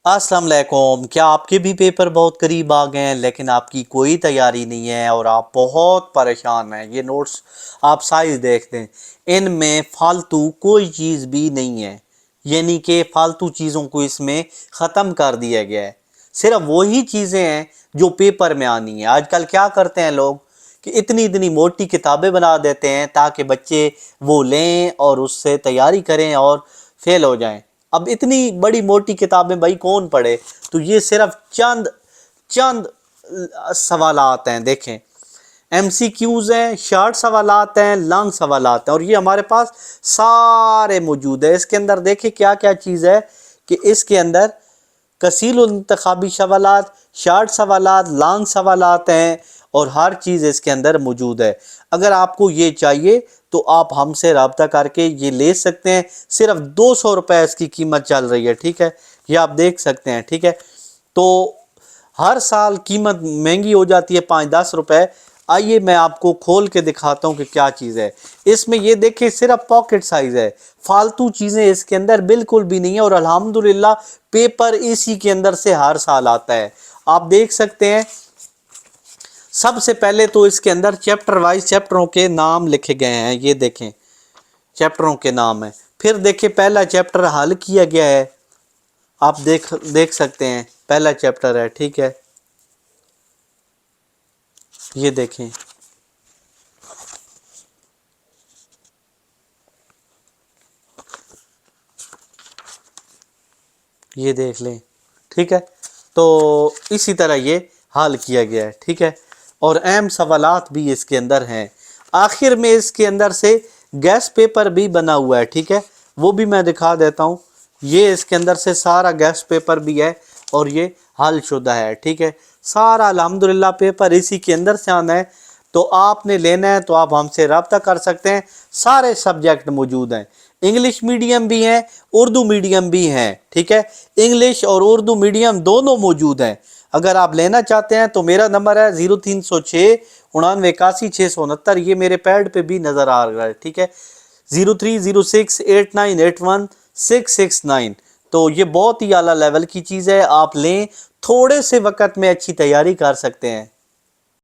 अस्सलाम वालेकुम। क्या आपके भी पेपर बहुत करीब आ गए हैं लेकिन आपकी कोई तैयारी नहीं है और आप बहुत परेशान हैं? ये नोट्स आप साइज देख दें, इनमें फालतू कोई चीज़ भी नहीं है, यानी कि फालतू चीज़ों को इसमें ख़त्म कर दिया गया है। सिर्फ वही चीज़ें हैं जो पेपर में आनी है। आजकल क्या करते हैं लोग कि इतनी इतनी मोटी किताबें बना देते हैं ताकि बच्चे वो लें और उससे तैयारी करें और फेल हो जाएं। अब इतनी बड़ी मोटी किताबें भाई कौन पढ़े? तो ये सिर्फ चंद चंद सवालात हैं। देखें, MCQs हैं, शॉर्ट सवालात हैं, लॉन्ग सवालात हैं, और ये हमारे पास सारे मौजूद है। इसके अंदर देखें क्या क्या चीज़ है कि इसके अंदर कसील इंतखाबी सवालात, शार्ट सवालात, लॉन्ग सवालात हैं और हर चीज़ इसके अंदर मौजूद है। अगर आपको ये चाहिए तो आप हमसे रब्ता करके ये ले सकते हैं। सिर्फ 200 रुपये इसकी कीमत चल रही है, ठीक है, ये आप देख सकते हैं, ठीक है। तो हर साल कीमत महंगी हो जाती है 5-10 रुपये। आइए मैं आपको खोल के दिखाता हूँ कि क्या चीज़ है इसमें। ये देखिए सिर्फ पॉकेट साइज़ है, फालतू चीज़ें इसके अंदर बिल्कुल भी नहीं है और अल्हम्दुलिल्लाह पेपर इसी के अंदर से हर साल आता है। आप देख सकते हैं सबसे पहले तो इसके अंदर चैप्टर वाइज चैप्टरों के नाम लिखे गए हैं। ये देखें चैप्टरों के नाम है। फिर देखिए पहला चैप्टर हल किया गया है, आप देख सकते हैं पहला चैप्टर है, ठीक है। ये देखें, ये देख लें, ठीक है। तो इसी तरह ये हल किया गया है, ठीक है। और अहम सवालात भी इसके अंदर हैं। आखिर में इसके अंदर से गैस पेपर भी बना हुआ है, ठीक है, वो भी मैं दिखा देता हूँ। ये इसके अंदर से सारा गैस पेपर भी है और ये हल शुदा है, ठीक है। सारा अल्हम्दुलिल्लाह पेपर इसी के अंदर से आना है। तो आपने लेना है तो आप हमसे रब्ता कर सकते हैं। सारे सब्जेक्ट मौजूद हैं, इंग्लिश मीडियम भी हैं, उर्दू मीडियम भी हैं, ठीक है। इंग्लिश और उर्दू मीडियम दोनों मौजूद हैं। अगर आप लेना चाहते हैं तो मेरा नंबर है 0306 99 ये मेरे पैड पे भी नज़र आ रहा है, ठीक है, 03068981 तो ये बहुत ही आला लेवल की चीज़ है। आप लें, थोड़े से वक्त में अच्छी तैयारी कर सकते हैं।